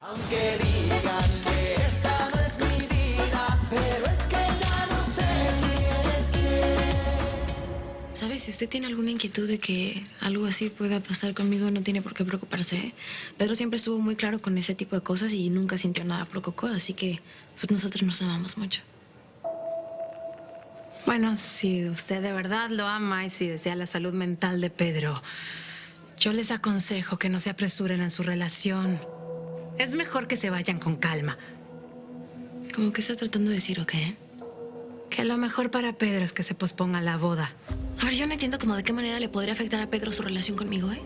Aunque digan que esta no es mi vida, pero es que ya no sé quién es quién. ¿Sabes? Si usted tiene alguna inquietud de que algo así pueda pasar conmigo, no tiene por qué preocuparse, ¿eh? Pedro siempre estuvo muy claro con ese tipo de cosas y nunca sintió nada por Coco, así que pues nosotros nos amamos mucho. Bueno, si usted de verdad lo ama y si desea la salud mental de Pedro, yo les aconsejo que no se apresuren en su relación. Es mejor que se vayan con calma. ¿Cómo que está tratando de decir o qué? Que lo mejor para Pedro es que se posponga la boda. A ver, yo no entiendo como de qué manera le podría afectar a Pedro su relación conmigo, ¿eh?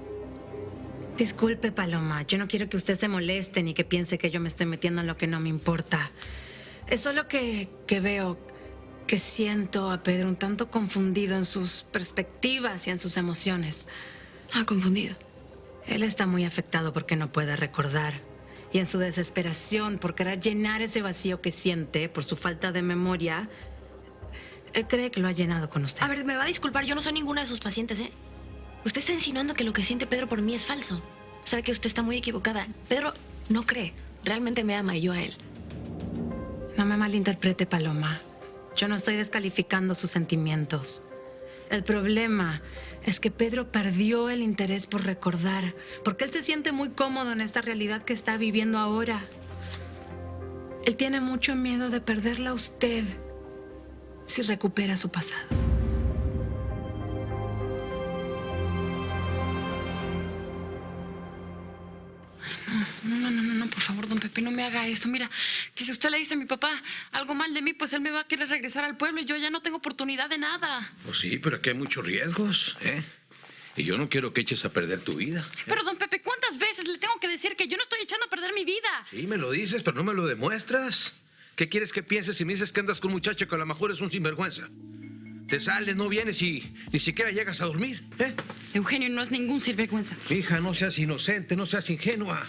Disculpe, Paloma, yo no quiero que usted se moleste ni que piense que yo me estoy metiendo en lo que no me importa. Es solo que veo, que siento a Pedro un tanto confundido en sus perspectivas y en sus emociones. Ah, confundido. Él está muy afectado porque no puede recordar. Y en su desesperación por querer llenar ese vacío que siente por su falta de memoria, él cree que lo ha llenado con usted. A ver, me va a disculpar, yo no soy ninguna de sus pacientes, ¿eh? Usted está insinuando que lo que siente Pedro por mí es falso. Sabe que usted está muy equivocada. Pedro no cree. Realmente me ama y yo a él. No me malinterprete, Paloma. Yo no estoy descalificando sus sentimientos. El problema es que Pedro perdió el interés por recordar, porque él se siente muy cómodo en esta realidad que está viviendo ahora. Él tiene mucho miedo de perderla a usted si recupera su pasado. No, por favor, don Pepe, no me haga eso. Mira, que si usted le dice a mi papá algo mal de mí, pues él me va a querer regresar al pueblo y yo ya no tengo oportunidad de nada. Pues sí, pero aquí hay muchos riesgos, ¿eh? Y yo no quiero que eches a perder tu vida. Pero, don Pepe, ¿cuántas veces le tengo que decir que yo no estoy echando a perder mi vida? Sí, me lo dices, pero no me lo demuestras. ¿Qué quieres que pienses si me dices que andas con un muchacho que a lo mejor es un sinvergüenza? Te sales, no vienes y ni siquiera llegas a dormir, ¿eh? Eugenio no es ningún sinvergüenza. Hija, no seas inocente, no seas ingenua.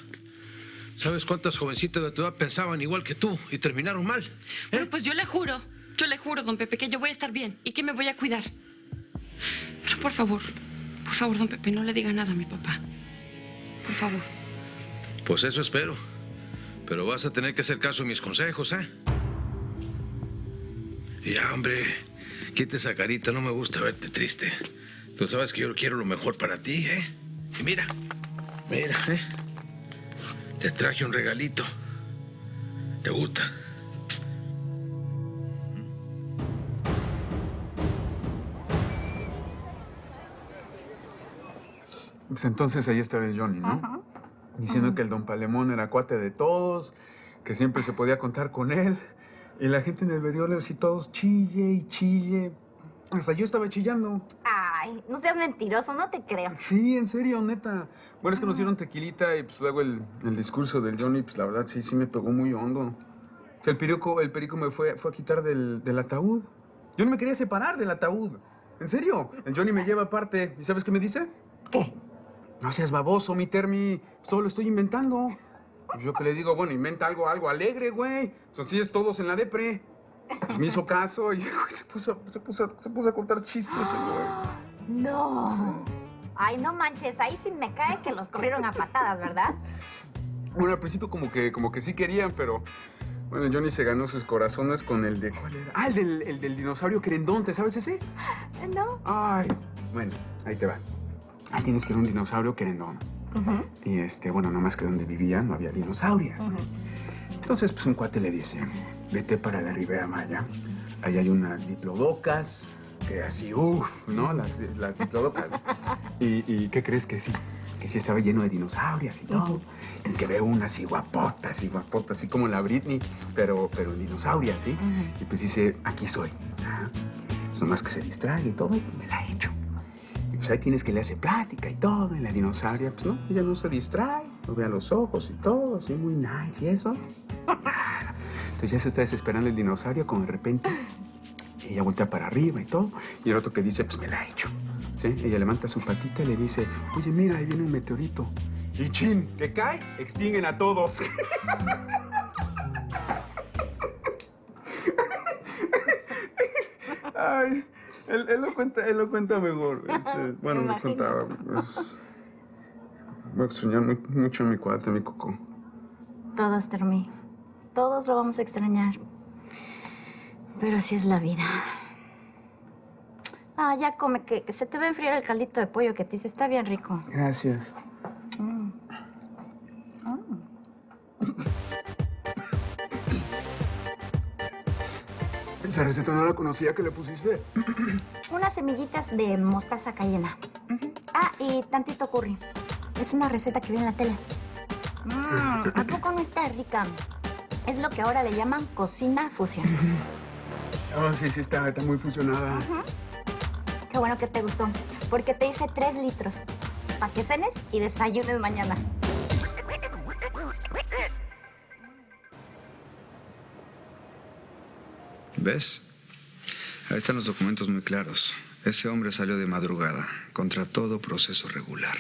¿Sabes cuántas jovencitas de tu edad pensaban igual que tú y terminaron mal? Bueno, pues yo le juro, don Pepe, que yo voy a estar bien y que me voy a cuidar. Pero por favor, don Pepe, no le diga nada a mi papá. Por favor. Pues eso espero. Pero vas a tener que hacer caso a mis consejos, ¿eh? Y ya, hombre, quita esa carita, no me gusta verte triste. Tú sabes que yo quiero lo mejor para ti, ¿eh? Y mira, ¿eh? Te traje un regalito. ¿Te gusta? Pues entonces ahí estaba el Johnny, ¿no? Ajá. Diciendo que el don Palemón era cuate de todos, que siempre se podía contar con él. Y la gente en el Beriolo, así todos chille y chille. Hasta yo estaba chillando. Ay, no seas mentiroso, no te creo. Sí, en serio, neta. Bueno, es que nos dieron tequilita y pues luego el discurso del Johnny, pues la verdad sí me pegó muy hondo. O sea, el perico me fue a quitar del ataúd. Yo no me quería separar del ataúd. En serio. El Johnny me lleva aparte. ¿Y sabes qué me dice? ¿Qué? No seas baboso, mi Termi. Pues todo lo estoy inventando. Pues yo que le digo, bueno, inventa algo alegre, güey. Entonces todos en la depre. Pues me hizo caso y se puso a contar chistes, güey. No. Sí. Ay, no manches, ahí sí me cae que los corrieron a patadas, ¿verdad? Bueno, al principio como que sí querían, pero... Bueno, Johnny se ganó sus corazones con el de... ¿Cuál era? Ah, el del dinosaurio querendón, ¿sabes ese? No. Ay, bueno, ahí te va. Ahí tienes que ir a un dinosaurio querendón. Y bueno, nomás que donde vivía no había dinosaurios. Entonces, pues un cuate le dice, vete para la Ribera Maya. Ahí hay unas diplodocas, que así, uff, ¿no? Las diplodocas. ¿Y qué crees que sí? Que sí estaba lleno de dinosaurios y todo. Y que veo unas así guapotas, así como la Britney, pero en dinosaurias, ¿sí? Y pues dice, aquí soy. Pues nomás que se distrae y todo, y me la echo. Y pues ahí tienes que le hace plática y todo, y la dinosauria, pues no, ella no se distrae, lo ve a los ojos y todo, así muy nice y eso. Entonces ya se está desesperando el dinosaurio, cuando de repente ella voltea para arriba y todo, y el otro que dice, pues me la echo. ¿Sí? Ella levanta su patita y le dice, oye, mira, ahí viene un meteorito. Y chin, que cae, extinguen a todos. Ay, él lo cuenta mejor. Bueno, lo contaba. Voy a extrañar mucho a mi cuate, a mi Coco. Todos, Termi. Todos lo vamos a extrañar. Pero así es la vida. Ah, ya come, que se te va a enfriar el caldito de pollo que te hice. Está bien rico. Gracias. Esa receta no la conocía, que le pusiste. Unas semillitas de mostaza cayena. Ah, y tantito curry. Es una receta que vi en la tele. ¿A poco no está rica? Es lo que ahora le llaman cocina fusión. Oh, sí, está muy fusionada. Qué bueno que te gustó, porque te hice 3 litros. Para que cenes y desayunes mañana. ¿Ves? Ahí están los documentos muy claros. Ese hombre salió de madrugada, contra todo proceso regular.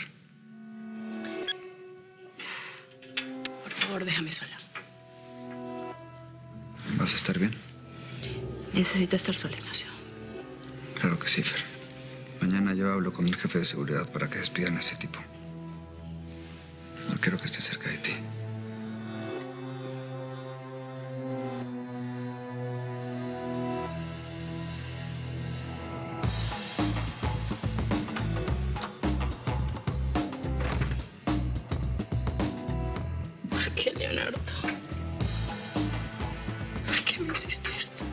Por favor, déjame sola. ¿Vas a estar bien? Necesito estar sola, Ignacio. Claro que sí, Fer. Mañana yo hablo con el jefe de seguridad para que despidan a ese tipo. No quiero que esté cerca de ti. ¿Por qué, Leonardo? ¿Por qué me hiciste esto?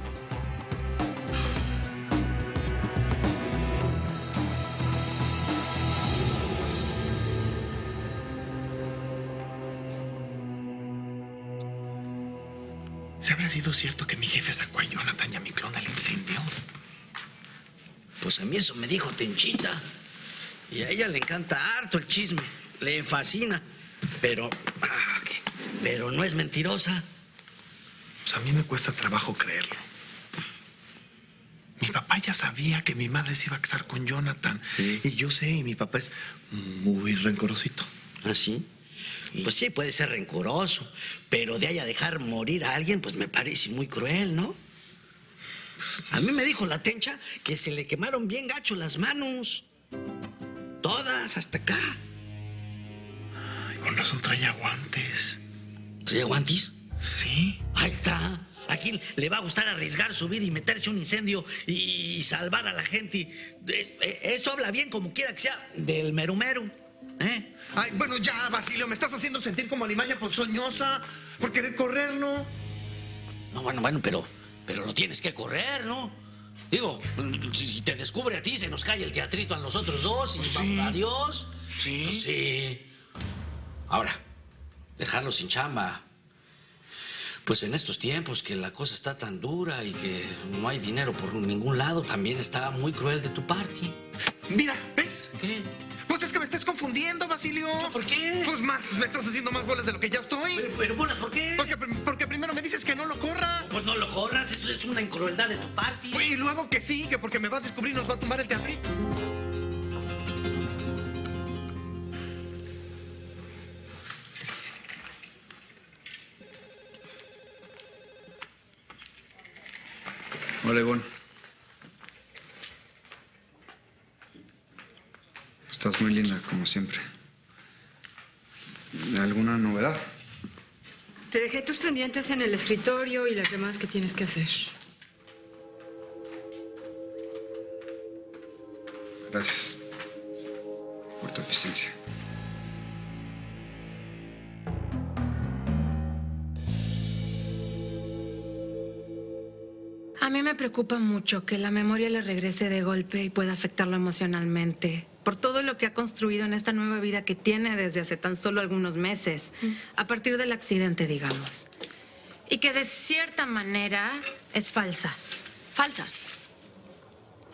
¿Se habrá sido cierto que mi jefe sacó a Jonathan y a mi clon del incendio? Pues a mí eso me dijo Tenchita. Y a ella le encanta harto el chisme. Le fascina. Pero no es mentirosa. Pues a mí me cuesta trabajo creerlo. Mi papá ya sabía que mi madre se iba a casar con Jonathan. Sí. Y yo sé, y mi papá es muy rencorosito. ¿Ah, sí? Pues sí, puede ser rencoroso. Pero de ahí a dejar morir a alguien, pues me parece muy cruel, ¿no? A mí me dijo la Tencha que se le quemaron bien gacho las manos. Todas, hasta acá. Ay, con razón traía guantes. ¿Traía guantes? Sí. Ahí está. Aquí le va a gustar arriesgar su vida y meterse un incendio y salvar a la gente. Eso habla bien, como quiera que sea, del merumero. ¿Eh? Ay, bueno, ya, Basilio, me estás haciendo sentir como alimaña ponzoñosa por querer correrlo. No, bueno, pero lo tienes que correr, ¿no? Digo, si te descubre a ti, se nos cae el teatrito a nosotros dos y Sí. adiós. Sí. Sí. Ahora, dejarlo sin chamba. Pues en estos tiempos que la cosa está tan dura y que no hay dinero por ningún lado, también está muy cruel de tu parte. Mira, ¿ves? ¿Qué? Pues es que me estás confundiendo, Basilio. ¿Por qué? Pues más, me estás haciendo más bolas de lo que ya estoy. Pero bolas, ¿por qué? Porque primero me dices que no lo corra. Pues no lo corras, eso es una incrueldad de tu parte. Y luego que sí, que porque me va a descubrir nos va a tumbar el teatrito. Hola, Ivonne. Estás muy linda, como siempre. ¿Alguna novedad? Te dejé tus pendientes en el escritorio y las llamadas que tienes que hacer. Gracias por tu eficiencia. A mí me preocupa mucho que la memoria le regrese de golpe y pueda afectarlo emocionalmente por todo lo que ha construido en esta nueva vida que tiene desde hace tan solo algunos meses, a partir del accidente, digamos. Y que de cierta manera es falsa. Falsa.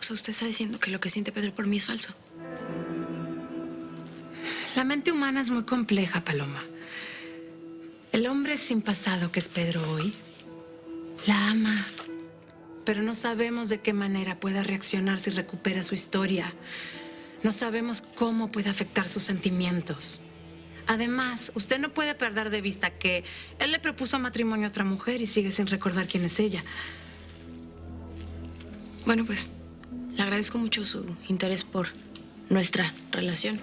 O sea, usted está diciendo que lo que siente Pedro por mí es falso. La mente humana es muy compleja, Paloma. El hombre sin pasado que es Pedro hoy la ama, pero no sabemos de qué manera pueda reaccionar si recupera su historia. No sabemos cómo puede afectar sus sentimientos. Además, usted no puede perder de vista que él le propuso matrimonio a otra mujer y sigue sin recordar quién es ella. Bueno, pues le agradezco mucho su interés por nuestra relación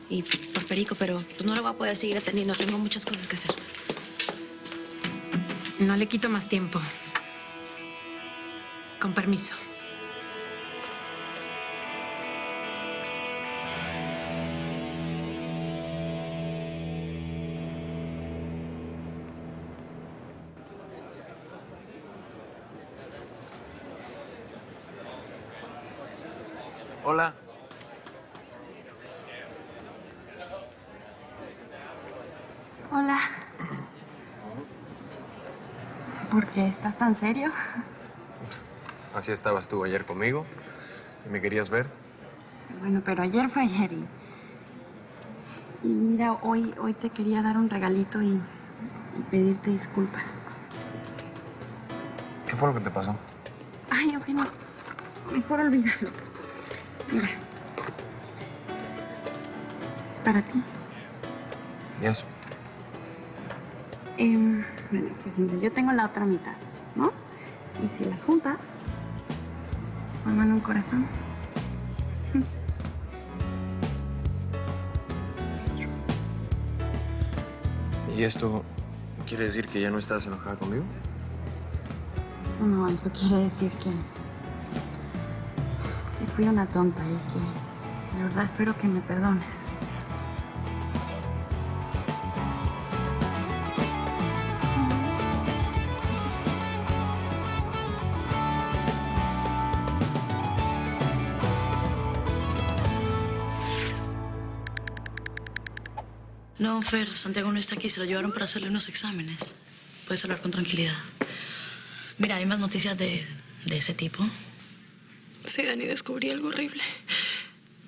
y por Perico, pero pues no lo voy a poder seguir atendiendo. Tengo muchas cosas que hacer. No le quito más tiempo. Con permiso. Hola. Hola. ¿Por qué estás tan serio? Así estabas tú ayer conmigo y me querías ver. Bueno, pero ayer fue ayer y mira, hoy te quería dar un regalito y pedirte disculpas. ¿Qué fue lo que te pasó? Ay, Eugenio, mejor olvídalo. Mira. Es para ti. ¿Y eso? Bueno, pues mira, yo tengo la otra mitad, ¿no? Y si las juntas, forman un corazón. ¿Y esto quiere decir que ya no estás enojada conmigo? No, eso quiere decir que fui una tonta y que de verdad espero que me perdones. No, Fer, Santiago no está aquí. Se lo llevaron para hacerle unos exámenes. Puedes hablar con tranquilidad. Mira, hay más noticias de ese tipo. Sí, Dani, descubrí algo horrible.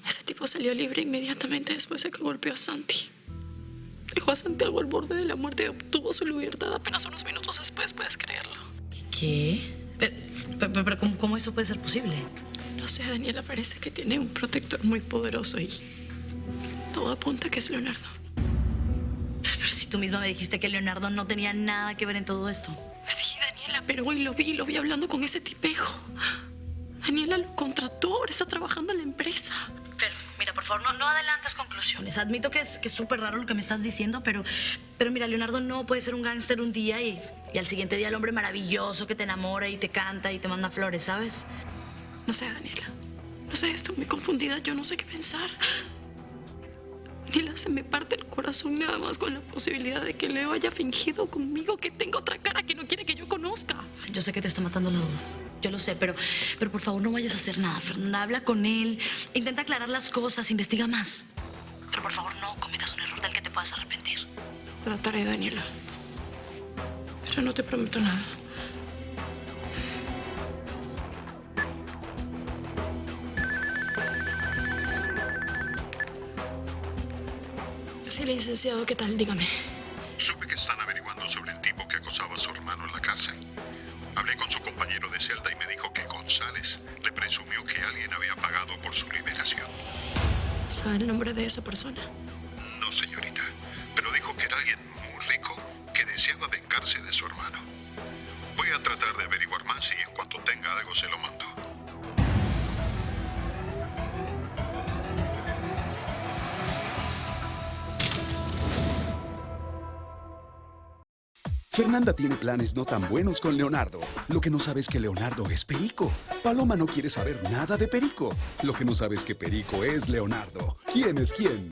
Ese tipo salió libre inmediatamente después de que golpeó a Santi. Dejó a Santiago al borde de la muerte y obtuvo su libertad apenas unos minutos después, ¿puedes creerlo? ¿Qué? Pero ¿cómo eso puede ser posible? No sé, Daniela, parece que tiene un protector muy poderoso y todo apunta a que es Leonardo. Pero si tú misma me dijiste que Leonardo no tenía nada que ver en todo esto. Sí, Daniela, pero hoy lo vi hablando con ese tipejo. Daniela lo contrató, ahora está trabajando en la empresa. Pero, mira, por favor, no adelantes conclusiones. Admito que es súper raro lo que me estás diciendo, pero mira, Leonardo no puede ser un gángster un día y al siguiente día el hombre maravilloso que te enamora y te canta y te manda flores, ¿sabes? No sé, Daniela. No sé, estoy muy confundida. Yo no sé qué pensar. Daniela, se me parte el corazón nada más con la posibilidad de que Leo haya fingido conmigo que tenga otra cara que no quiere que yo conozca. Yo sé que te está matando la duda. Yo lo sé, pero por favor no vayas a hacer nada, Fernanda. Habla con él, intenta aclarar las cosas, investiga más. Pero por favor no cometas un error del que te puedas arrepentir. Trataré, Daniela. Pero no te prometo nada. Sí, licenciado, ¿qué tal? Dígame. Supe que están averiguando sobre el tipo que acosaba a su hermano en la cárcel. Hablé con su compañero de celda y me dijo que González le presumió que alguien había pagado por su liberación. ¿Sabe el nombre de esa persona? No, señorita, pero dijo que era alguien muy rico que deseaba vengarse de su hermano. Voy a tratar de averiguar más y en cuanto tenga algo se lo mando. Fernanda tiene planes no tan buenos con Leonardo. Lo que no sabe es que Leonardo es Perico. Paloma no quiere saber nada de Perico. Lo que no sabe es que Perico es Leonardo. ¿Quién es quién?